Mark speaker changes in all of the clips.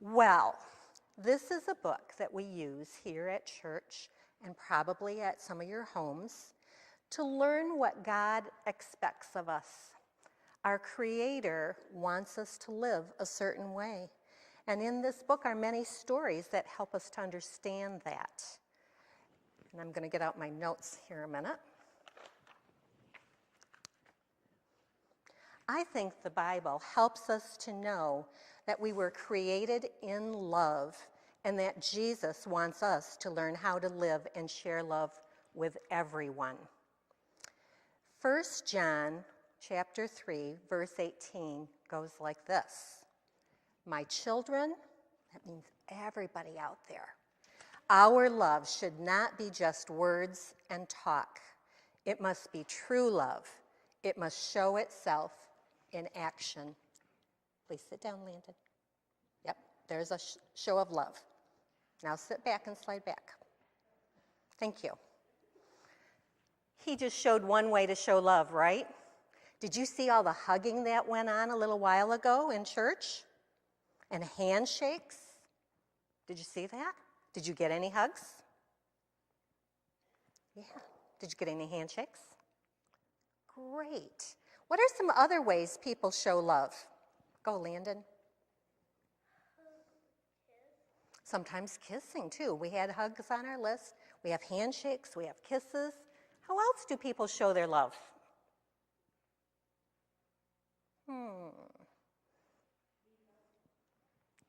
Speaker 1: Well, this is a book that we use here at church and probably at some of your homes to learn what God expects of us. Our Creator wants us to live a certain way. And in this book are many stories that help us to understand that. And I'm going to get out my notes here a minute. I think the Bible helps us to know that we were created in love and that Jesus wants us to learn how to live and share love with everyone. 1 John chapter 3, verse 18 goes like this. My children, that means everybody out there, our love should not be just words and talk. It must be true love. It must show itself in action. Please sit down, Landon. Yep, there's a show of love. Now sit back and slide back. Thank you. He just showed one way to show love, right? Did you see all the hugging that went on a little while ago in church? And handshakes? Did you see that? Did you get any hugs? Yeah. Did you get any handshakes? Great. What are some other ways people show love? Go, Landon. Sometimes kissing, too. We had hugs on our list. We have handshakes. We have kisses. How else do people show their love?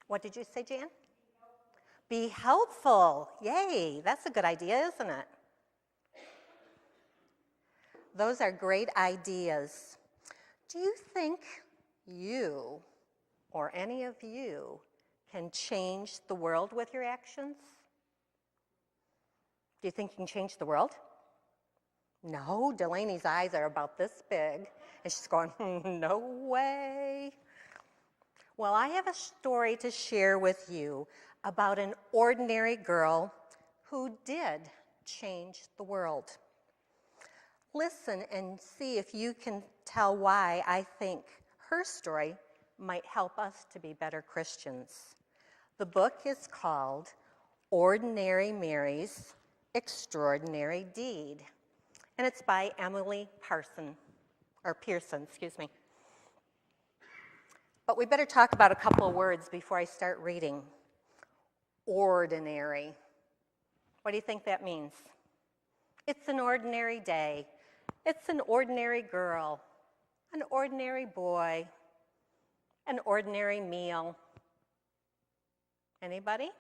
Speaker 1: What did you say, Jan? Be helpful. Yay, that's a good idea, isn't it? Those are great ideas. Do you think you or any of you can change the world with your actions? Do you think you can change the world? No, Delaney's eyes are about this big, and she's going, no way. Well, I have a story to share with you about an ordinary girl who did change the world. Listen and see if you can tell why I think her story might help us to be better Christians. The book is called Ordinary Mary's Extraordinary Deed, and it's by Emily Pearson. But we better talk about a couple of words before I start reading. Ordinary. What do you think that means? It's an ordinary day. It's an ordinary girl, an ordinary boy, an ordinary meal. Anybody?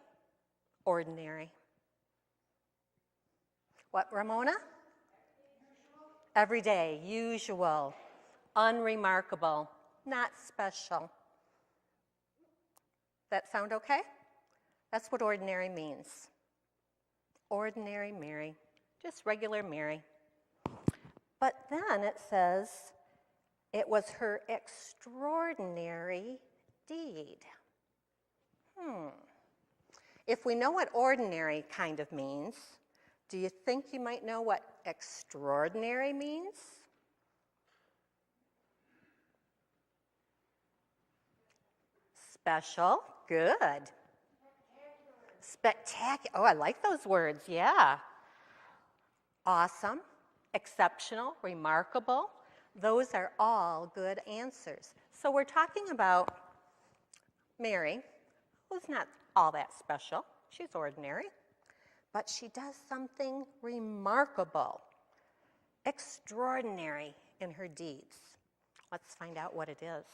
Speaker 1: Ordinary. What, Ramona? Everyday, usual, unremarkable, not special. That sound okay? That's what ordinary means. Ordinary Mary, just regular Mary. But then it says it was her extraordinary deed. If we know what ordinary kind of means, do you think you might know what extraordinary means? Special, good. Spectacular, oh, I like those words, yeah. Awesome, exceptional, remarkable. Those are all good answers. So we're talking about Mary, who's not all that special. She's ordinary. But she does something remarkable, extraordinary in her deeds. Let's find out what it is.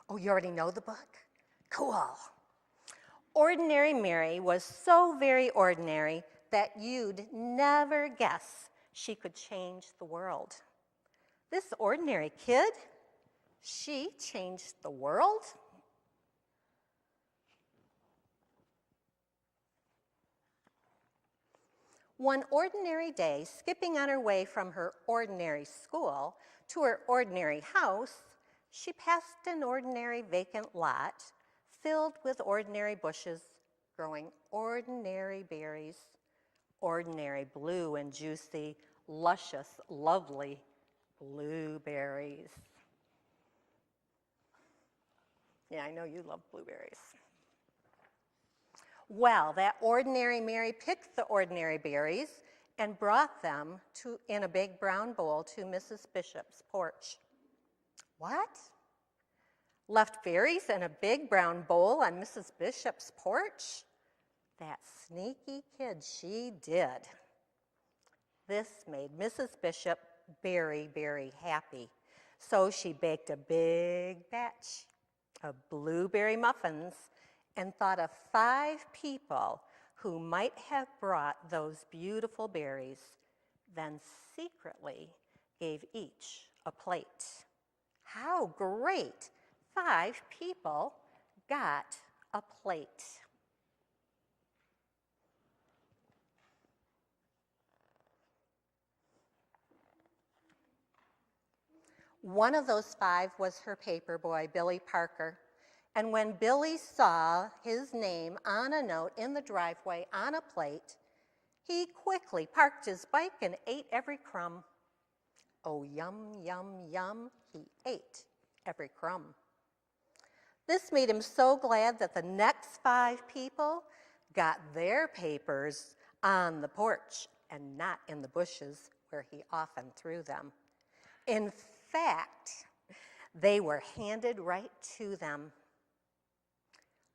Speaker 1: Oh, you already know the book? Cool. Ordinary Mary was so very ordinary that you'd never guess she could change the world. This ordinary kid, she changed the world? One ordinary day, skipping on her way from her ordinary school to her ordinary house, she passed an ordinary vacant lot filled with ordinary bushes growing ordinary berries, ordinary blue and juicy, luscious, lovely blueberries. Yeah, I know you love blueberries. Well, that ordinary Mary picked the ordinary berries and brought them in a big brown bowl to Mrs. Bishop's porch. What? Left berries in a big brown bowl on Mrs. Bishop's porch? That sneaky kid, she did. This made Mrs. Bishop very, very happy. So she baked a big batch of blueberry muffins and thought of 5 people who might have brought those beautiful berries, then secretly gave each a plate. How great! 5 people got a plate. One of those 5 was her paper boy, Billy Parker. And when Billy saw his name on a note in the driveway on a plate, he quickly parked his bike and ate every crumb. Oh, yum, yum, yum, he ate every crumb. This made him so glad that the next 5 people got their papers on the porch and not in the bushes where he often threw them. In fact, they were handed right to them.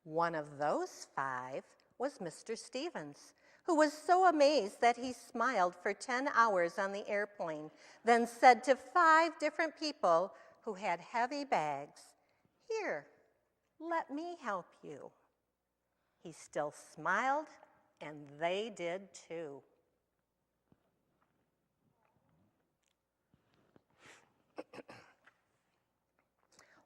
Speaker 1: One of those 5 was Mr. Stevens, who was so amazed that he smiled for 10 hours on the airplane, then said to 5 different people who had heavy bags, "Here, let me help you." He still smiled, and they did too.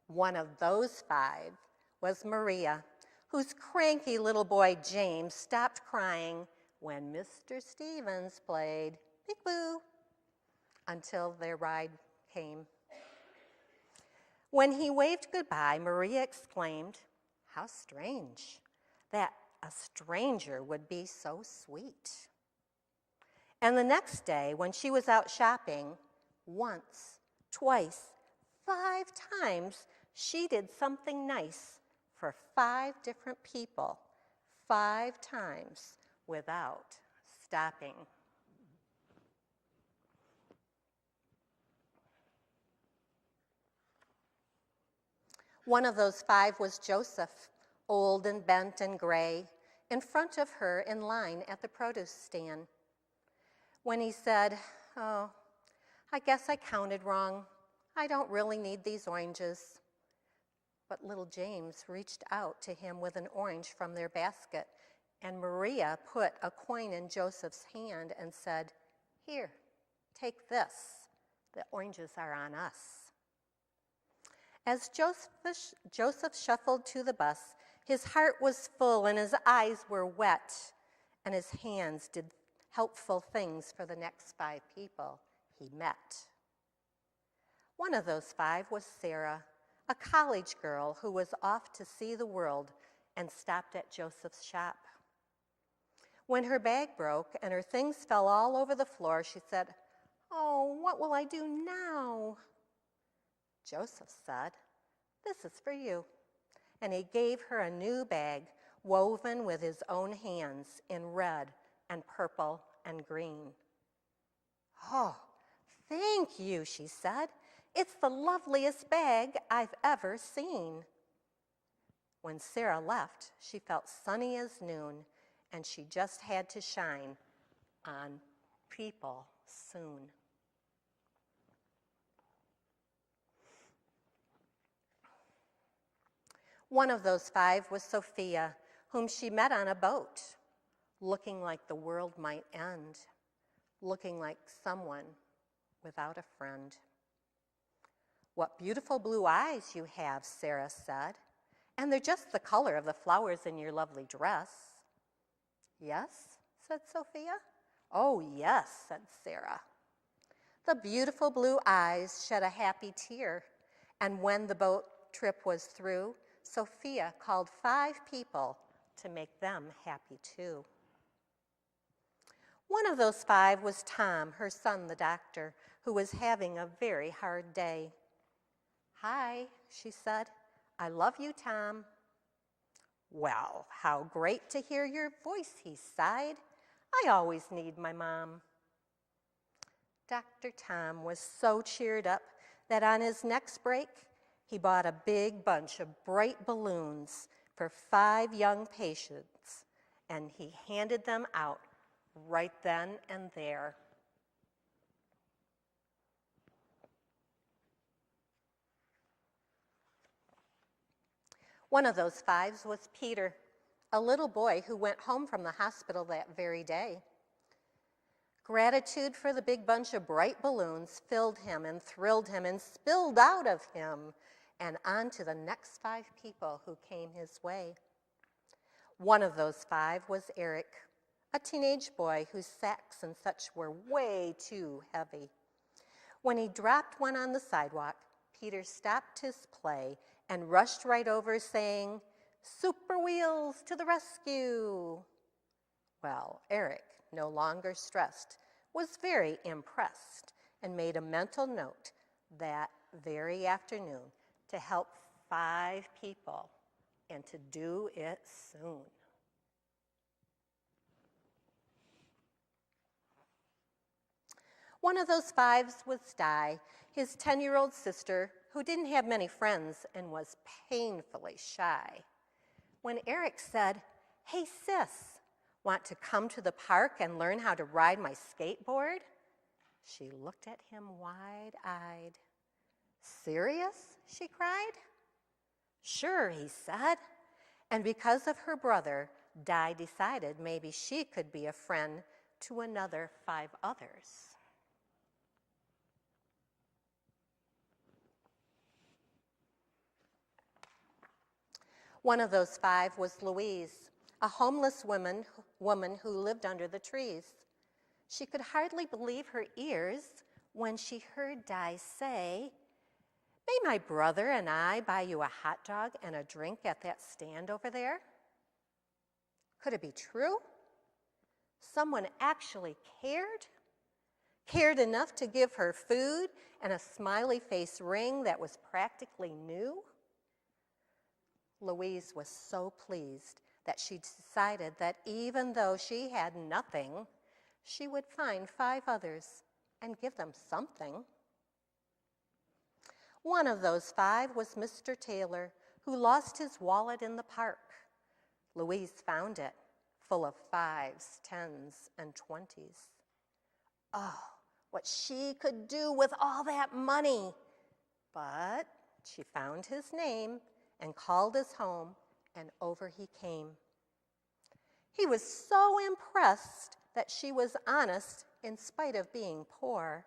Speaker 1: One of those 5 was Maria, whose cranky little boy James stopped crying when Mr. Stevens played peek-boo until their ride came. When he waved goodbye, Maria exclaimed, "How strange that a stranger would be so sweet." And the next day, when she was out shopping, once, twice, 5 times, she did something nice for 5 different people, 5 times without stopping. One of those 5 was Joseph, old and bent and gray, in front of her in line at the produce stand. When he said, "Oh, I guess I counted wrong. I don't really need these oranges." But little James reached out to him with an orange from their basket, and Maria put a coin in Joseph's hand and said, "Here, take this. The oranges are on us." As Joseph shuffled to the bus, his heart was full and his eyes were wet, and his hands did helpful things for the next 5 people he met. One of those 5 was Sarah, a college girl who was off to see the world and stopped at Joseph's shop. When her bag broke and her things fell all over the floor, she said, "Oh, what will I do now?" Joseph said, "This is for you." And he gave her a new bag woven with his own hands in red and purple and green. "Oh, thank you," she said. "It's the loveliest bag I've ever seen." When Sarah left, she felt sunny as noon, and she just had to shine on people soon. One of those 5 was Sophia, whom she met on a boat, looking like the world might end, looking like someone without a friend. "What beautiful blue eyes you have," Sarah said, "and they're just the color of the flowers in your lovely dress." "Yes?" said Sophia. "Oh, yes," said Sarah. The beautiful blue eyes shed a happy tear, and when the boat trip was through, Sophia called 5 people to make them happy too. One of those 5 was Tom, her son, the doctor, who was having a very hard day. "Hi," she said. I love you, Tom." "Well, how great to hear your voice," he sighed. "I always need my mom." Dr. Tom was so cheered up that on his next break, he bought a big bunch of bright balloons for 5 young patients, and he handed them out right then and there. One of those 5 was Peter, a little boy who went home from the hospital that very day. Gratitude for the big bunch of bright balloons filled him and thrilled him and spilled out of him and on to the next 5 people who came his way. One of those 5 was Eric, a teenage boy whose sacks and such were way too heavy. When he dropped one on the sidewalk, Peter stopped his play and rushed right over saying, "Super Wheels to the rescue." Well, Eric, no longer stressed, was very impressed and made a mental note that very afternoon to help 5 people and to do it soon. One of those 5s was Di, his 10-year-old sister, who didn't have many friends and was painfully shy. When Eric said, "Hey, sis, want to come to the park and learn how to ride my skateboard?" she looked at him wide-eyed. "Serious?" she cried. "Sure," he said. And because of her brother, Di decided maybe she could be a friend to another 5 others. One of those 5 was Louise, a homeless woman who lived under the trees. She could hardly believe her ears when she heard Di say, "May my brother and I buy you a hot dog and a drink at that stand over there?" Could it be true? Someone actually cared? Cared enough to give her food and a smiley face ring that was practically new? Louise was so pleased that she decided that even though she had nothing, she would find 5 others and give them something. One of those 5 was Mr. Taylor, who lost his wallet in the park. Louise found it, full of 5s, 10s, and 20s. Oh, what she could do with all that money! But she found his name and called his home, and over he came. He was so impressed that she was honest in spite of being poor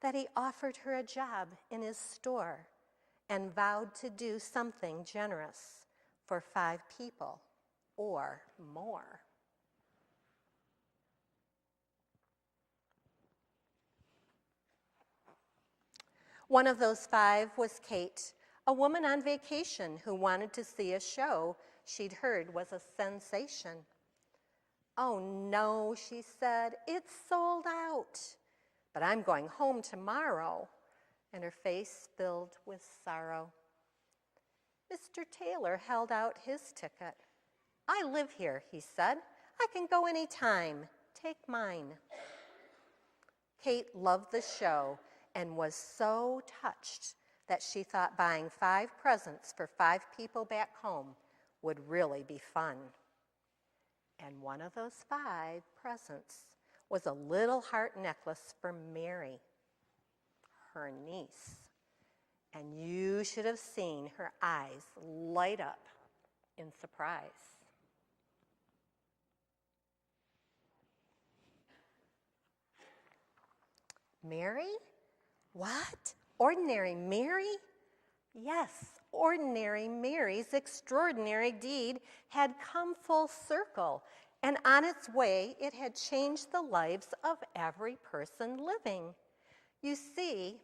Speaker 1: that he offered her a job in his store and vowed to do something generous for 5 people or more. One of those 5 was Kate, a woman on vacation who wanted to see a show she'd heard was a sensation. "Oh no," she said, "it's sold out. But I'm going home tomorrow," and her face filled with sorrow. Mr. Taylor held out his ticket. "I live here," he said. "I can go any time. Take mine." Kate loved the show and was so touched that she thought buying 5 presents for 5 people back home would really be fun. And one of those 5 presents was a little heart necklace for Mary, her niece. And you should have seen her eyes light up in surprise. Mary? What? Ordinary Mary? Yes, ordinary Mary's extraordinary deed had come full circle, and on its way it had changed the lives of every person living. You see,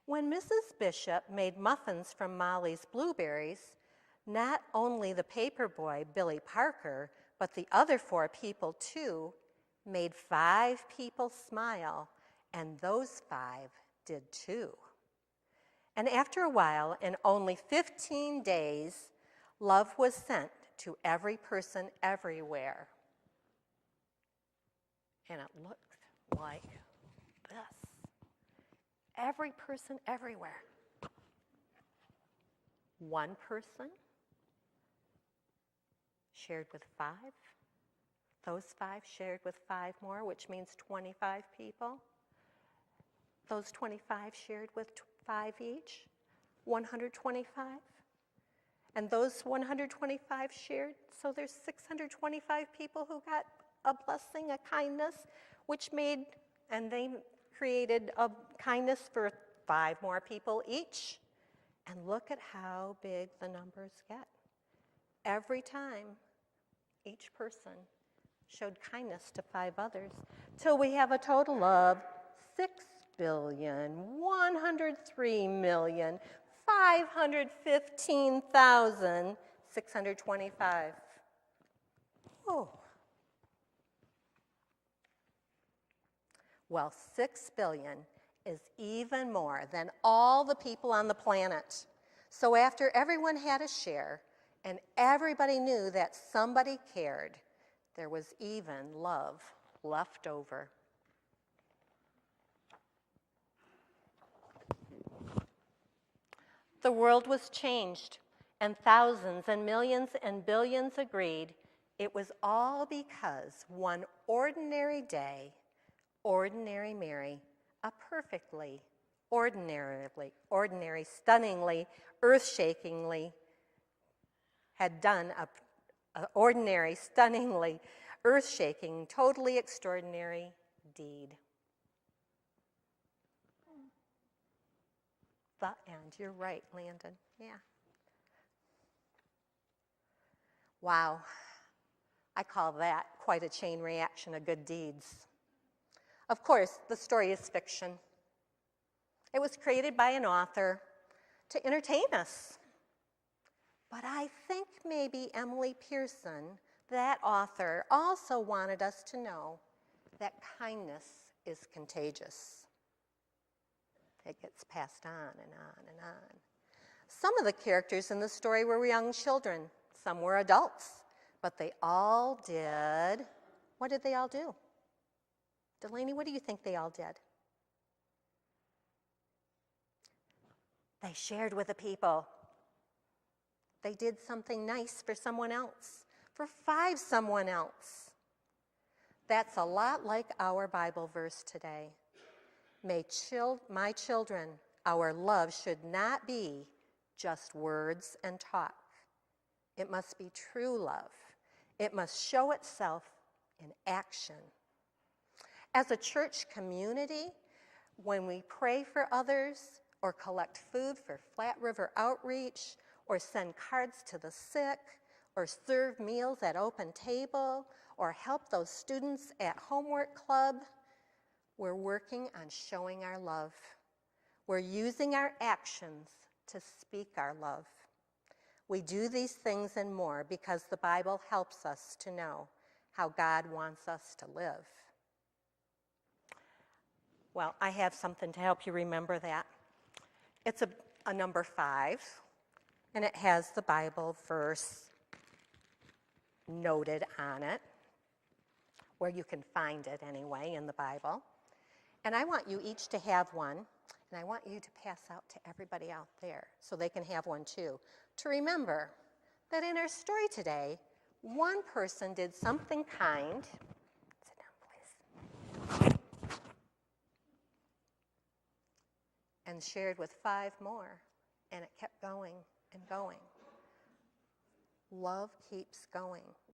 Speaker 1: when Mrs. Bishop made muffins from Molly's blueberries, not only the paper boy, Billy Parker, but the other 4 people too, made 5 people smile, and those 5 did too. And after a while, in only 15 days, love was sent to every person everywhere. And it looked like this. Every person everywhere. One person shared with 5. Those 5 shared with 5 more, which means 25 people. Those 25 shared with 5 each, 125. And those 125 shared, so there's 625 people who got a blessing, a kindness, which made, and they created a kindness for 5 more people each. And look at how big the numbers get. Every time, each person showed kindness to 5 others, till we have a total of 6,103,515,625. Oh. Well, 6 billion is even more than all the people on the planet. So after everyone had a share and everybody knew that somebody cared, there was even love left over. The world was changed, and thousands and millions and billions agreed it was all because one ordinary day, ordinary Mary, a perfectly, ordinary, stunningly, earth-shakingly, had done an ordinary, stunningly, earth-shaking, totally extraordinary deed. The end. You're right, Landon. Yeah. Wow. I call that quite a chain reaction of good deeds. Of course, the story is fiction. It was created by an author to entertain us. But I think maybe Emily Pearson, that author, also wanted us to know that kindness is contagious. It gets passed on and on and on. Some of the characters in the story were young children. Some were adults. But they all did. What did they all do? Delaney, what do you think they all did? They shared with the people. They did something nice for someone else, for 5 someone else. That's a lot like our Bible verse today. My children, our love should not be just words and talk. It must be true love. It must show itself in action. As a church community, when we pray for others or collect food for Flat River Outreach or send cards to the sick or serve meals at Open Table or help those students at Homework Club, we're working on showing our love. We're using our actions to speak our love. We do these things and more because the Bible helps us to know how God wants us to live. Well, I have something to help you remember that. It's a number 5, and it has the Bible verse noted on it, where you can find it anyway in the Bible. And I want you each to have one, and I want you to pass out to everybody out there so they can have one too, to remember that in our story today, one person did something kind. Sit down, please. And shared with 5 more, and it kept going and going. Love keeps going.